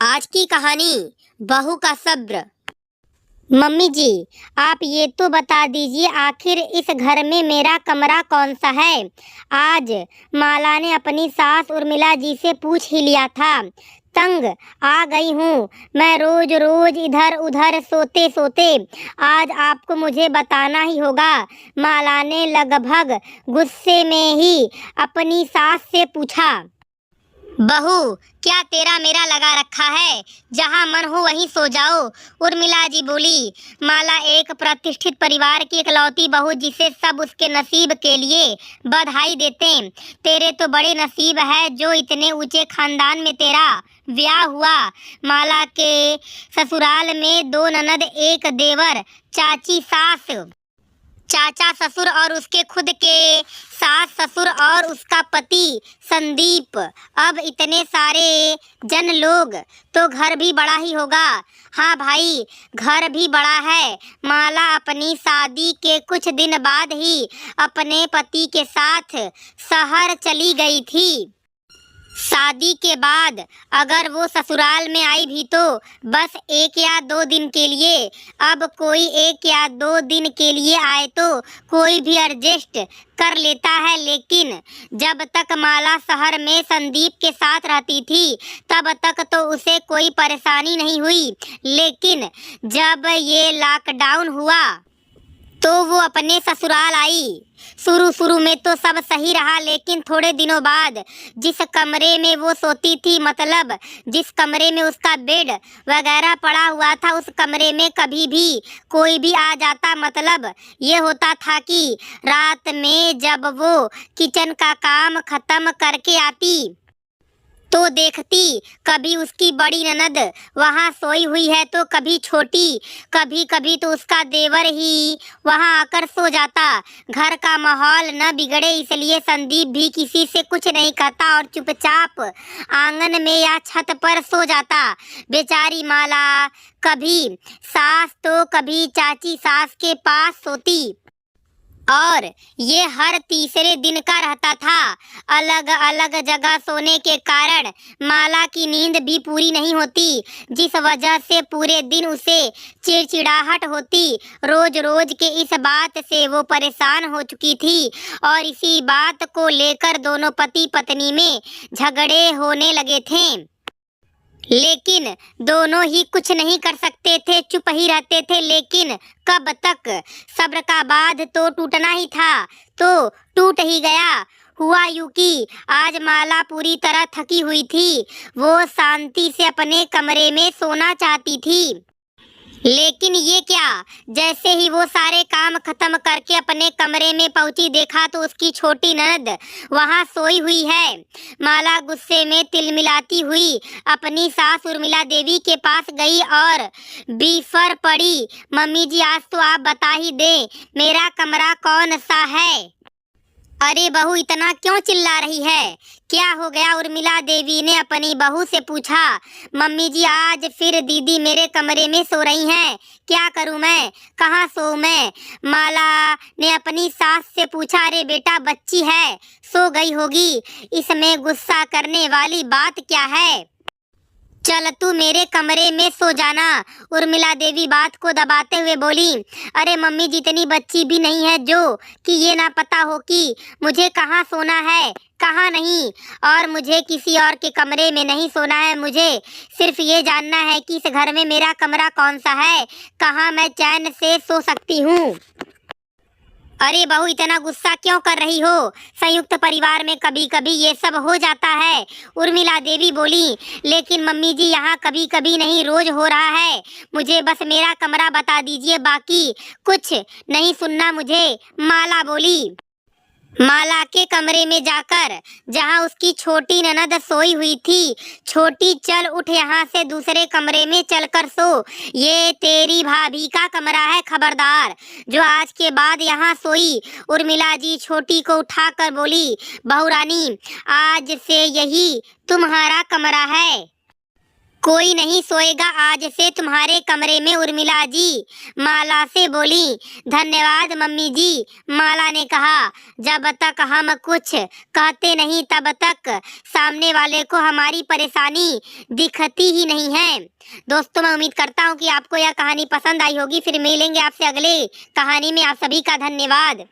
आज की कहानी बहू का सब्र। मम्मी जी, आप ये तो बता दीजिए आखिर इस घर में मेरा कमरा कौन सा है। आज माला ने अपनी सास उर्मिला जी से पूछ ही लिया था। तंग आ गई हूँ मैं रोज रोज इधर उधर सोते सोते। आज आपको मुझे बताना ही होगा। माला ने लगभग गुस्से में ही अपनी सास से पूछा। बहू, क्या तेरा मेरा लगा रखा है? जहाँ मन हो वहीं सो जाओ। उर्मिला जी बोली। माला एक प्रतिष्ठित परिवार की इकलौती बहू जिसे सब उसके नसीब के लिए बधाई देते। तेरे तो बड़े नसीब है जो इतने ऊंचे खानदान में तेरा ब्याह हुआ। माला के ससुराल में दो ननद, एक देवर, चाची सास, चाचा ससुर और उसके खुद के सास ससुर और उसका पति संदीप। अब इतने सारे जन लोग तो घर भी बड़ा ही होगा। हाँ भाई, घर भी बड़ा है। माला अपनी शादी के कुछ दिन बाद ही अपने पति के साथ शहर चली गई थी। शादी के बाद अगर वो ससुराल में आई भी तो बस 1 या 2 दिन के लिए। अब कोई 1 या 2 दिन के लिए आए तो कोई भी एडजस्ट कर लेता है, लेकिन जब तक माला शहर में संदीप के साथ रहती थी तब तक तो उसे कोई परेशानी नहीं हुई। लेकिन जब ये लॉकडाउन हुआ तो वो अपने ससुराल आई। शुरू में तो सब सही रहा, लेकिन थोड़े दिनों बाद जिस कमरे में वो सोती थी, मतलब जिस कमरे में उसका बेड वगैरह पड़ा हुआ था, उस कमरे में कभी भी कोई भी आ जाता। मतलब ये होता था कि रात में जब वो किचन का काम खत्म करके आती तो देखती कभी उसकी बड़ी ननद वहाँ सोई हुई है तो कभी छोटी, कभी कभी तो उसका देवर ही वहाँ आकर सो जाता। घर का माहौल न बिगड़े इसलिए संदीप भी किसी से कुछ नहीं कहता और चुपचाप आंगन में या छत पर सो जाता। बेचारी माला कभी सास तो कभी चाची सास के पास सोती और ये हर तीसरे दिन का रहता था। अलग अलग जगह सोने के कारण माला की नींद भी पूरी नहीं होती, जिस वजह से पूरे दिन उसे चिड़चिड़ाहट होती। रोज रोज के इस बात से वो परेशान हो चुकी थी और इसी बात को लेकर दोनों पति पत्नी में झगड़े होने लगे थे। लेकिन दोनों ही कुछ नहीं कर सकते थे, चुप ही रहते थे। लेकिन कब तक? सब्र का बांध तो टूटना ही था, तो टूट ही गया। हुआ यूं कि आज माला पूरी तरह थकी हुई थी। वो शांति से अपने कमरे में सोना चाहती थी, लेकिन ये क्या, जैसे ही वो सारे काम खत्म करके अपने कमरे में पहुंची, देखा तो उसकी छोटी ननद वहां सोई हुई है। माला गुस्से में तिलमिलाती हुई अपनी सास उर्मिला देवी के पास गई और बीफर पड़ी। मम्मी जी, आज तो आप बता ही दें मेरा कमरा कौन सा है। अरे बहू, इतना क्यों चिल्ला रही है? क्या हो गया? उर्मिला देवी ने अपनी बहू से पूछा। मम्मी जी, आज फिर दीदी मेरे कमरे में सो रही हैं। क्या करूं मैं? कहाँ सोऊं मैं? माला ने अपनी सास से पूछा। अरे बेटा, बच्ची है, सो गई होगी, इसमें गुस्सा करने वाली बात क्या है? चल तू मेरे कमरे में सो जाना। उर्मिला देवी बात को दबाते हुए बोली। अरे मम्मी, जितनी बच्ची भी नहीं है जो कि ये ना पता हो कि मुझे कहाँ सोना है कहाँ नहीं, और मुझे किसी और के कमरे में नहीं सोना है। मुझे सिर्फ ये जानना है कि इस घर में मेरा कमरा कौन सा है, कहाँ मैं चैन से सो सकती हूँ। अरे बहू, इतना गुस्सा क्यों कर रही हो? संयुक्त परिवार में कभी कभी ये सब हो जाता है, उर्मिला देवी बोली। लेकिन मम्मी जी, यहाँ कभी कभी नहीं, रोज हो रहा है। मुझे बस मेरा कमरा बता दीजिए, बाकी कुछ नहीं सुनना मुझे, माला बोली। माला के कमरे में जाकर जहां उसकी छोटी ननद सोई हुई थी, छोटी चल उठ, यहाँ से दूसरे कमरे में चलकर सो। ये तेरी भाभी का कमरा है, खबरदार जो आज के बाद यहाँ सोई। उर्मिला जी छोटी को उठाकर बोली। बहू रानी, आज से यही तुम्हारा कमरा है। कोई नहीं सोएगा आज से तुम्हारे कमरे में, उर्मिला जी माला से बोली। धन्यवाद मम्मी जी, माला ने कहा। जब तक हम कुछ कहते नहीं तब तक सामने वाले को हमारी परेशानी दिखती ही नहीं है। दोस्तों, मैं उम्मीद करता हूँ कि आपको यह कहानी पसंद आई होगी। फिर मिलेंगे आपसे अगले कहानी में। आप सभी का धन्यवाद।